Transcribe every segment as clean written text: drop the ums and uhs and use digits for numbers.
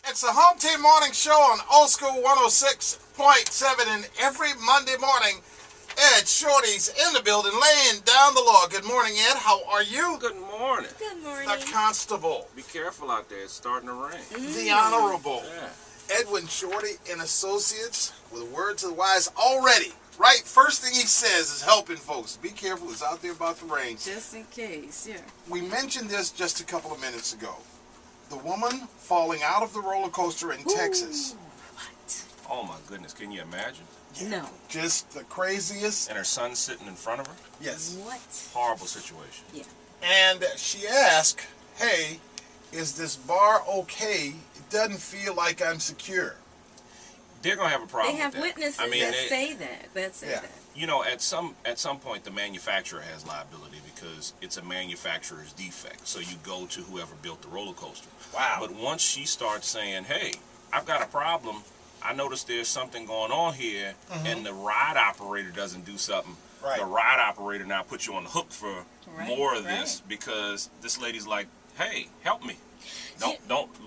It's the Home Team Morning Show on Old School 106.7, and every Monday morning, Ed Shorty's in the building laying down the law. Good morning, Ed. How are you? Good morning. Good morning. The Constable. Be careful out there. It's starting to rain. The Honorable. Yeah. Edwin Shorty and Associates with a word to the wise already. Right? First thing he says is helping folks. Be careful. It's out there about the rain. Just in case, yeah. We mentioned this just a couple of minutes ago. The woman falling out of the roller coaster in Texas. What? Oh my goodness. Can you imagine? No. Just the craziest. And her son sitting in front of her? Yes. What? Horrible situation. Yeah. And she asked, hey, is this bar okay? It doesn't feel like I'm secure. They're going to have a problem They have with that. witnesses that say that. You know, at some point, the manufacturer has liability because it's a manufacturer's defect. So you go to whoever built the roller coaster. Wow. But once she starts saying, hey, I've got a problem, I noticed there's something going on here, and the ride operator doesn't do something, the ride operator now puts you on the hook for more of this because this lady's like, hey, help me.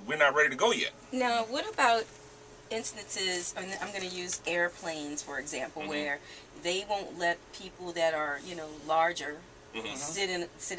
We're not ready to go yet. Now, what about instances, I'm going to use airplanes, for example, where they won't let people that are, larger sit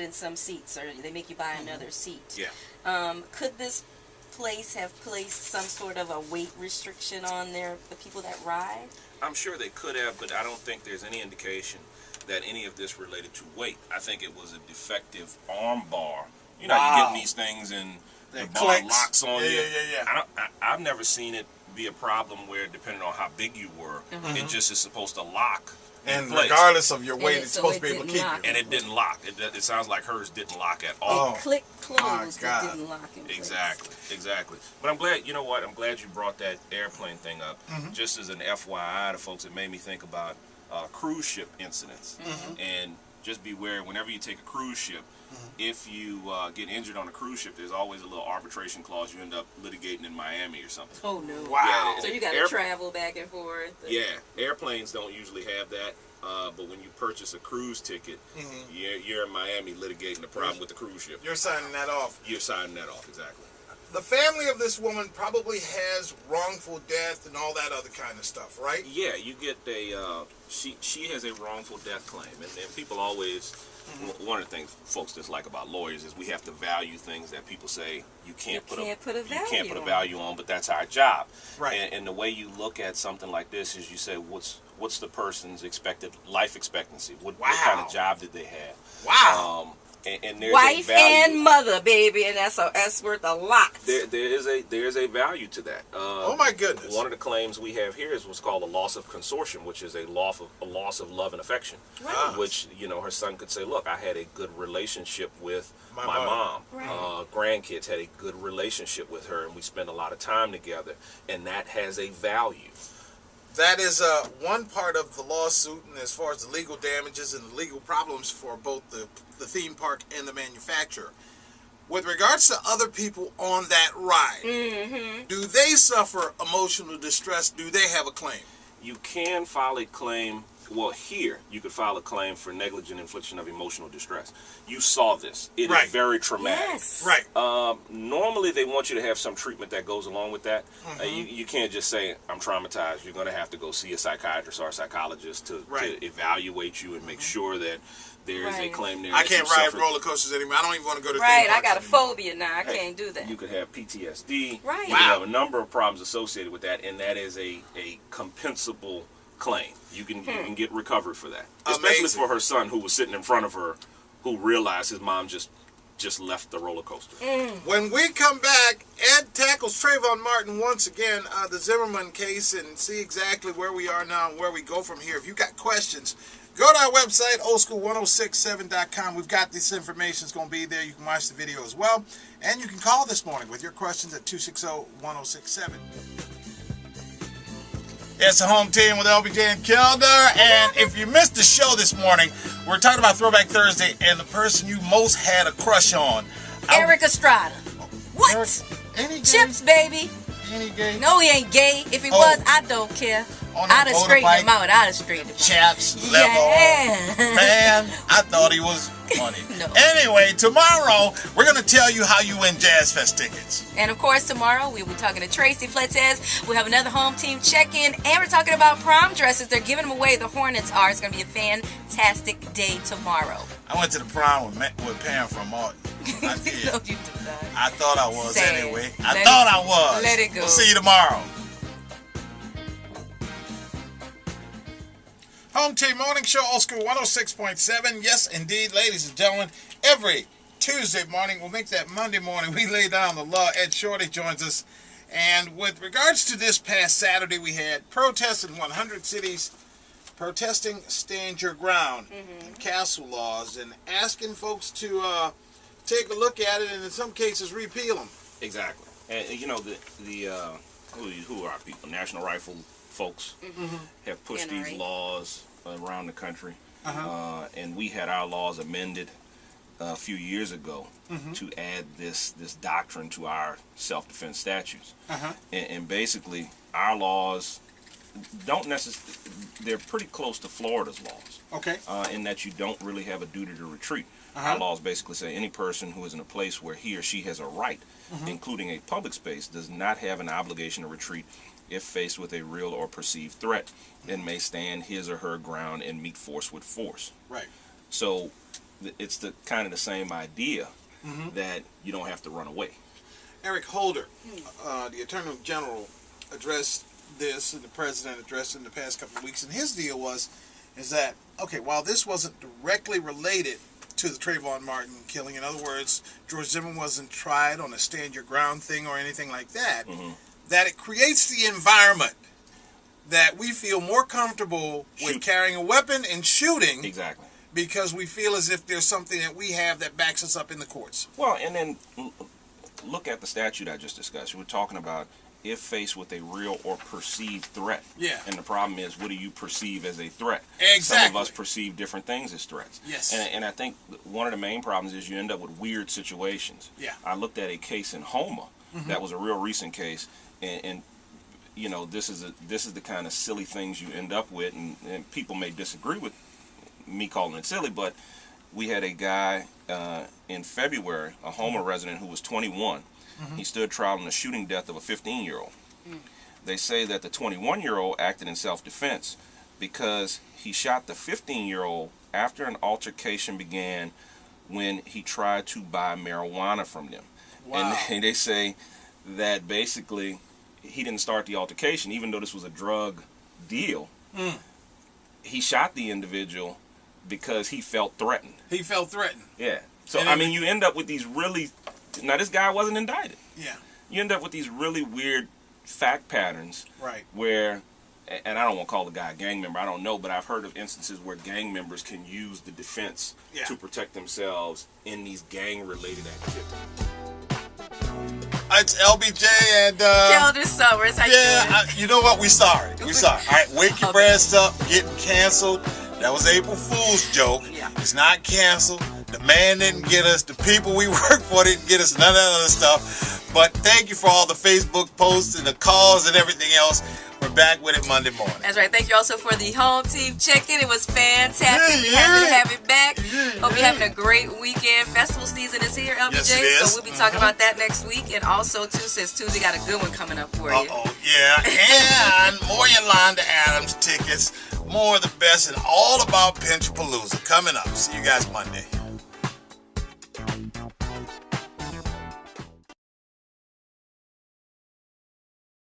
in some seats, or they make you buy another seat. Yeah. Could this place have placed some sort of a weight restriction on the people that ride? I'm sure they could have, but I don't think there's any indication that any of this related to weight. I think it was a defective arm bar. You know, you get these things and the bar locks on you. Yeah. I've never seen it be a problem where, depending on how big you were, it just is supposed to lock. And regardless of your weight, it's supposed to be able to keep you. And it didn't lock. It sounds like hers didn't lock at all. It clicked closed, but didn't lock in place. Exactly. But I'm glad, you know what, I'm glad you brought that airplane thing up. Just as an FYI to folks, it made me think about cruise ship incidents. And just beware, whenever you take a cruise ship, if you get injured on a cruise ship, there's always a little arbitration clause. You end up litigating in Miami or something. Oh, no. Wow. Yeah, so you got to travel back and forth. Yeah, airplanes don't usually have that. But when you purchase a cruise ticket, you're in Miami litigating the problem with the cruise ship. You're signing that off. You're signing that off, exactly. The family of this woman probably has wrongful death and all that other kind of stuff, right? Yeah, you get a, she has a wrongful death claim. And people always, one of the things folks dislike about lawyers is we have to value things that people say you can't put a value on, but that's our job. Right. And the way you look at something like this is you say, what's the person's expected life expectancy? What kind of job did they have? Wow. And there's wife a value. and mother, baby, and that's worth a lot. There is a value to that. Oh my goodness! One of the claims we have here is what's called a loss of consortium, which is a loss of love and affection. Right. Which her son could say, look, I had a good relationship with my mom. Right. Grandkids had a good relationship with her, and we spent a lot of time together, and that has a value. That is one part of the lawsuit, and as far as the legal damages and the legal problems for both the theme park and the manufacturer. With regards to other people on that ride, do they suffer emotional distress? Do they have a claim? You can file a claim. Well, here, you could file a claim for negligent infliction of emotional distress. You saw this. It is very traumatic. Yes. Right. Normally, they want you to have some treatment that goes along with that. You can't just say, I'm traumatized. You're going to have to go see a psychiatrist or a psychologist to evaluate you and make sure that there is a claim there. I can't ride roller coasters anymore. I don't even want to go to theme parks I got a anymore. phobia now. I can't do that. You could have PTSD. Right. You could have a number of problems associated with that, and that is a compensable claim. You can get recovered for that. Especially for her son, who was sitting in front of her, who realized his mom just left the roller coaster. When we come back, Ed tackles Trayvon Martin once again, the Zimmerman case, and see exactly where we are now and where we go from here. If you got questions, go to our website, oldschool1067.com. We've got this information. It's going to be there. You can watch the video as well. And you can call this morning with your questions at 260-1067. It's the Home Team with LBJ and Kilder. And if you missed the show this morning, we're talking about Throwback Thursday and the person you most had a crush on. Eric Estrada. What? Any gay? Chips, baby. Any gay? No, he ain't gay. If he was, I don't care. I'd have straightened him out. I'd have straightened him out. Chaps, level. Yeah. Man, I thought he was money. No. Anyway, tomorrow we're going to tell you how you win Jazz Fest tickets. And of course, tomorrow we will be talking to Tracy Fletez. We'll have another home team check-in, and we're talking about prom dresses. They're giving them away. The Hornets are. It's going to be a fantastic day tomorrow. I went to the prom with Pam from Martin. I did. No, you did not. I thought I was Sad. anyway. I was. Let it go. We'll see you tomorrow. Home Team Morning Show, Old School 106.7. Yes, indeed, ladies and gentlemen, every Tuesday morning, we'll make that Monday morning, we lay down the law. Ed Shorty joins us. And with regards to this past Saturday, we had protests in 100 cities, protesting Stand Your Ground and castle laws, and asking folks to take a look at it and in some cases repeal them. Exactly. And you know, who are our people? National Rifle folks have pushed these laws around the country. And we had our laws amended a few years ago to add this doctrine to our self-defense statutes. And basically, our laws don't necessarily, they're pretty close to Florida's laws. Okay. In that you don't really have a duty to retreat. Our laws basically say any person who is in a place where he or she has a right, including a public space, does not have an obligation to retreat if faced with a real or perceived threat, and may stand his or her ground and meet force with force. Right. So it's the kind of the same idea that you don't have to run away. Eric Holder, the Attorney General, addressed this, and the President addressed it in the past couple of weeks, and his deal is that, okay, while this wasn't directly related to the Trayvon Martin killing, in other words, George Zimmerman wasn't tried on a stand your ground thing or anything like that, that it creates the environment that we feel more comfortable with carrying a weapon and shooting. Exactly. Because we feel as if there's something that we have that backs us up in the courts. Well, and then look at the statute I just discussed. We're talking about if faced with a real or perceived threat. Yeah. And the problem is, what do you perceive as a threat? Exactly. Some of us perceive different things as threats. Yes. And I think one of the main problems is you end up with weird situations. Yeah. I looked at a case in Houma that was a real recent case, and you know, this is the kind of silly things you end up with, and people may disagree with me calling it silly, but we had a guy in February, a Houma resident who was 21. He stood trial in the shooting death of a 15-year-old. They say that the 21-year-old acted in self-defense because he shot the 15-year-old after an altercation began when he tried to buy marijuana from them. Wow. And they say that basically he didn't start the altercation, even though this was a drug deal. He shot the individual because he felt threatened. He felt threatened. Yeah. So, I mean, you end up with these really... Now, this guy wasn't indicted. Yeah. You end up with these really weird fact patterns. Right. Where, and I don't want to call the guy a gang member, I don't know, but I've heard of instances where gang members can use the defense to protect themselves in these gang-related activities. It's LBJ and... Calder Summers, how you doing? You know what? We sorry. We sorry. All right, wake your brass up. Getting canceled. That was April Fool's joke. Yeah. It's not canceled. The man didn't get us. The people we work for didn't get us. None of that other stuff. But thank you for all the Facebook posts and the calls and everything else. We're back with it Monday morning. That's right. Thank you also for the home team check-in. It was fantastic. We're happy to have it back. Hope you're having a great weekend. Festival season is here, LBJ. Yes, it is. So we'll be talking about that next week. And also, too, since Tuesday got a good one coming up for you. Yeah. And more Yolanda Adams tickets. More of the best and all about Pinchapalooza coming up. See you guys Monday.